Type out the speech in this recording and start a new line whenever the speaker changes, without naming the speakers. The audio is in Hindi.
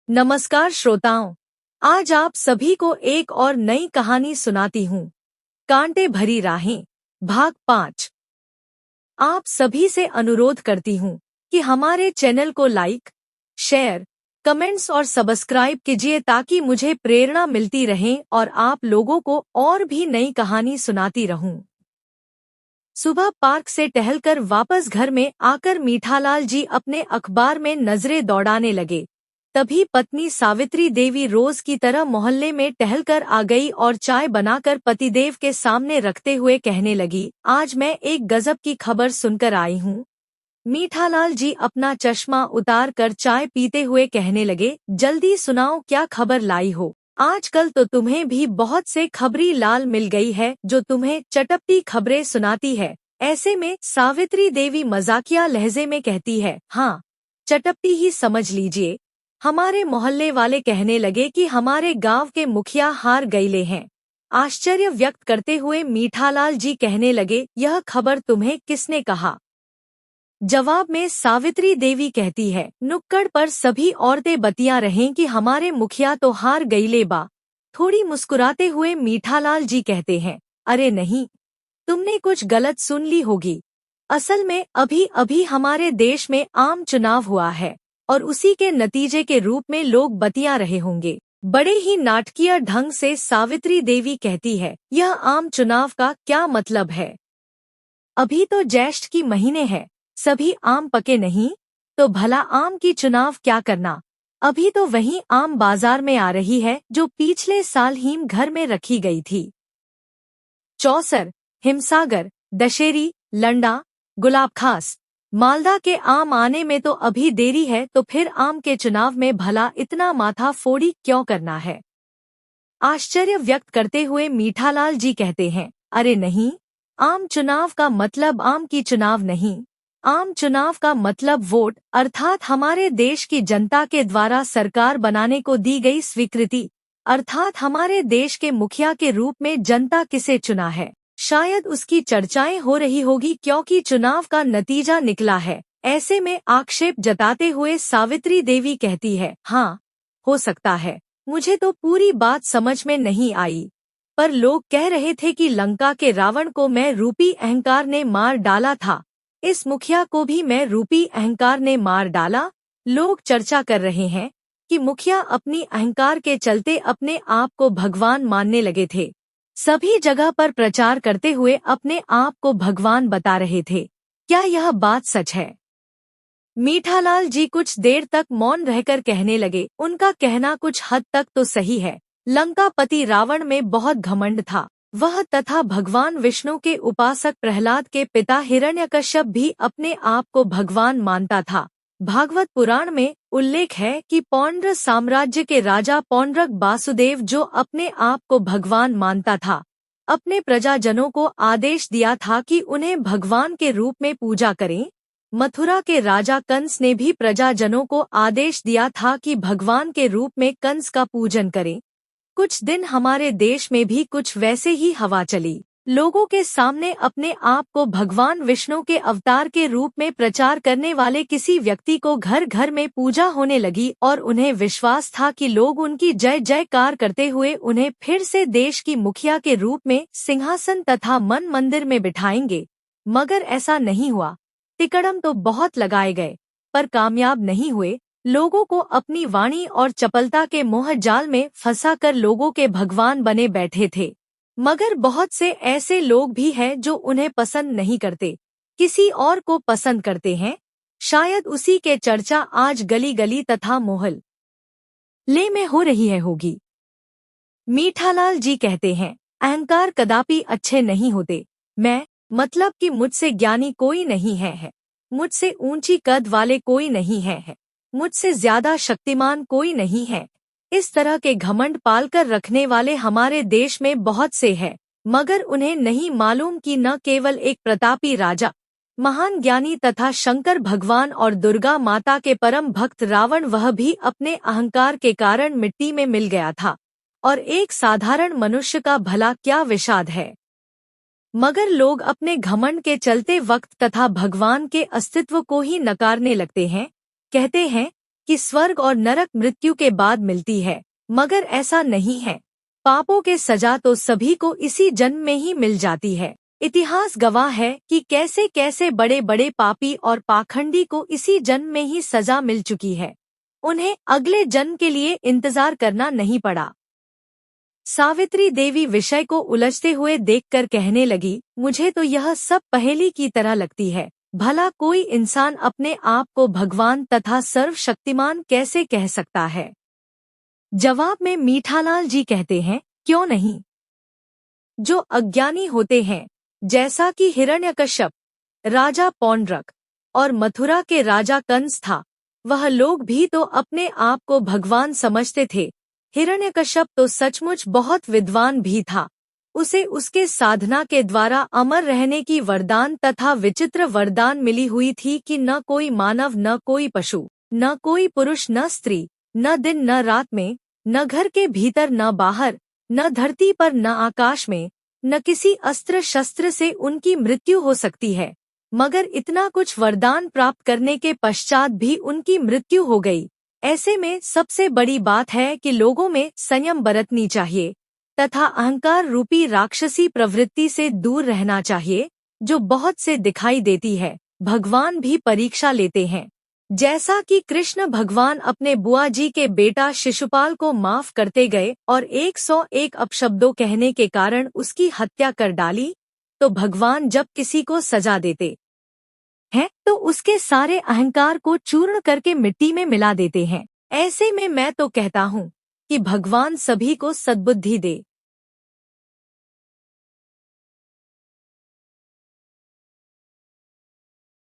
नमस्कार श्रोताओं, आज आप सभी को एक और नई कहानी सुनाती हूँ। कांटे भरी राहें, भाग 5। आप सभी से अनुरोध करती हूँ कि हमारे चैनल को लाइक, शेयर, कमेंट्स और सब्सक्राइब कीजिए ताकि मुझे प्रेरणा मिलती रहे और आप लोगों को और भी नई कहानी सुनाती रहूं। सुबह पार्क से टहलकर वापस घर में आकर मीठालाल जी अपने अखबार में नजरें दौड़ाने लगे। तभी पत्नी सावित्री देवी रोज की तरह मोहल्ले में टहलकर आ गई और चाय बनाकर पतिदेव के सामने रखते हुए कहने लगी, आज मैं एक गजब की खबर सुनकर आई हूँ। मीठालाल जी अपना चश्मा उतार कर चाय पीते हुए कहने लगे, जल्दी सुनाओ, क्या खबर लाई हो। आजकल तो तुम्हें भी बहुत से खबरी लाल मिल गई है जो तुम्हें चटपटी खबरें सुनाती है। ऐसे में सावित्री देवी मजाकिया लहजे में कहती है, हाँ, चटपटी ही समझ लीजिए। हमारे मोहल्ले वाले कहने लगे कि हमारे गांव के मुखिया हार गए हैं। आश्चर्य व्यक्त करते हुए मीठालाल जी कहने लगे, यह खबर तुम्हें किसने कहा। जवाब में सावित्री देवी कहती है, नुक्कड़ पर सभी औरतें बतिया रहें कि हमारे मुखिया तो हार गईले बा। थोड़ी मुस्कुराते हुए मीठालाल जी कहते हैं, अरे नहीं, तुमने कुछ गलत सुन ली होगी। असल में अभी अभी हमारे देश में आम चुनाव हुआ है और उसी के नतीजे के रूप में लोग बतिया रहे होंगे। बड़े ही नाटकीय ढंग से सावित्री देवी कहती है, यह आम चुनाव का क्या मतलब है। अभी तो ज्येष्ठ की महीने है, सभी आम पके नहीं, तो भला आम की चुनाव क्या करना। अभी तो वही आम बाजार में आ रही है जो पिछले साल हिम घर में रखी गई थी। चौसर, हिमसागर, दशहरी, लंडा, गुलाबखास, मालदा के आम आने में तो अभी देरी है, तो फिर आम के चुनाव में भला इतना माथा फोड़ी क्यों करना है। आश्चर्य व्यक्त करते हुए मीठालाल जी कहते हैं, अरे नहीं, आम चुनाव का मतलब आम की चुनाव नहीं। आम चुनाव का मतलब वोट, अर्थात हमारे देश की जनता के द्वारा सरकार बनाने को दी गई स्वीकृति, अर्थात हमारे देश के मुखिया के रूप में जनता किसे चुना है। शायद उसकी चर्चाएं हो रही होगी क्योंकि चुनाव का नतीजा निकला है। ऐसे में आक्षेप जताते हुए सावित्री देवी कहती है, हाँ, हो सकता है, मुझे तो पूरी बात समझ में नहीं आई, पर लोग कह रहे थे कि लंका के रावण को मैं रूपी अहंकार ने मार डाला था, इस मुखिया को भी मैं रूपी अहंकार ने मार डाला। लोग चर्चा कर रहे हैं कि मुखिया अपनी अहंकार के चलते अपने आप को भगवान मानने लगे थे। सभी जगह पर प्रचार करते हुए अपने आप को भगवान बता रहे थे। क्या यह बात सच है। मीठालाल जी कुछ देर तक मौन रहकर कहने लगे, उनका कहना कुछ हद तक तो सही है। लंकापति रावण में बहुत घमंड था। वह तथा भगवान विष्णु के उपासक प्रहलाद के पिता हिरण्यकश्यप भी अपने आप को भगवान मानता था। भागवत पुराण में उल्लेख है कि पौंड्र साम्राज्य के राजा पौंड्रक वासुदेव, जो अपने आप को भगवान मानता था, अपने प्रजाजनों को आदेश दिया था कि उन्हें भगवान के रूप में पूजा करें। मथुरा के राजा कंस ने भी प्रजाजनों को आदेश दिया था कि भगवान के रूप में कंस का पूजन करें। कुछ दिन हमारे देश में भी कुछ वैसे ही हवा चली। लोगों के सामने अपने आप को भगवान विष्णु के अवतार के रूप में प्रचार करने वाले किसी व्यक्ति को घर घर में पूजा होने लगी और उन्हें विश्वास था कि लोग उनकी जय जयकार करते हुए उन्हें फिर से देश की मुखिया के रूप में सिंहासन तथा मन मंदिर में बिठाएंगे। मगर ऐसा नहीं हुआ। तिकड़म तो बहुत लगाए गए पर कामयाब नहीं हुए। लोगों को अपनी वाणी और चपलता के मोह जाल में फंसाकर लोगों के भगवान बने बैठे थे। मगर बहुत से ऐसे लोग भी हैं जो उन्हें पसंद नहीं करते, किसी और को पसंद करते हैं। शायद उसी के चर्चा आज गली गली तथा मोहल्ले में हो रही है होगी। मीठालाल जी कहते हैं, अहंकार कदापि अच्छे नहीं होते। मैं, मतलब कि मुझसे ज्ञानी कोई नहीं है, मुझसे ऊंची कद वाले कोई नहीं है, मुझसे ज्यादा शक्तिमान कोई नहीं है। इस तरह के घमंड पालकर रखने वाले हमारे देश में बहुत से हैं, मगर उन्हें नहीं मालूम कि न केवल एक प्रतापी राजा, महान ज्ञानी तथा शंकर भगवान और दुर्गा माता के परम भक्त रावण, वह भी अपने अहंकार के कारण मिट्टी में मिल गया था, और एक साधारण मनुष्य का भला क्या विषाद है। मगर लोग अपने घमंड के चलते वक्त तथा भगवान के अस्तित्व को ही नकारने लगते हैं। कहते हैं, कि स्वर्ग और नरक मृत्यु के बाद मिलती है, मगर ऐसा नहीं है। पापों के सजा तो सभी को इसी जन्म में ही मिल जाती है। इतिहास गवाह है कि कैसे कैसे बड़े बड़े पापी और पाखंडी को इसी जन्म में ही सजा मिल चुकी है। उन्हें अगले जन्म के लिए इंतजार करना नहीं पड़ा। सावित्री देवी विषय को उलझते हुए देखकर कहने लगी, मुझे तो यह सब पहेली की तरह लगती है। भला कोई इंसान अपने आप को भगवान तथा सर्वशक्तिमान कैसे कह सकता है? जवाब में मीठालाल जी कहते हैं, क्यों नहीं? जो अज्ञानी होते हैं, जैसा कि हिरण्यकश्यप, राजा पौंड्रक और मथुरा के राजा कंस था, वह लोग भी तो अपने आप को भगवान समझते थे। हिरण्यकश्यप तो सचमुच बहुत विद्वान भी था। उसे उसके साधना के द्वारा अमर रहने की वरदान तथा विचित्र वरदान मिली हुई थी कि न कोई मानव, न कोई पशु, न कोई पुरुष, न स्त्री, न दिन न रात में, न घर के भीतर न बाहर, न धरती पर न आकाश में, न किसी अस्त्र शस्त्र से उनकी मृत्यु हो सकती है। मगर इतना कुछ वरदान प्राप्त करने के पश्चात भी उनकी मृत्यु हो गई। ऐसे में सबसे बड़ी बात है कि लोगों में संयम बरतनी चाहिए तथा अहंकार रूपी राक्षसी प्रवृत्ति से दूर रहना चाहिए, जो बहुत से दिखाई देती है। भगवान भी परीक्षा लेते हैं। जैसा कि कृष्ण भगवान अपने बुआ जी के बेटा शिशुपाल को माफ करते गए और 101 अपशब्दों कहने के कारण उसकी हत्या कर डाली, तो भगवान जब किसी को सजा देते हैं तो उसके सारे अहंकार को चूर्ण करके मिट्टी में मिला देते हैं। ऐसे में मैं तो कहता हूँ कि भगवान सभी को सद्बुद्धि दे।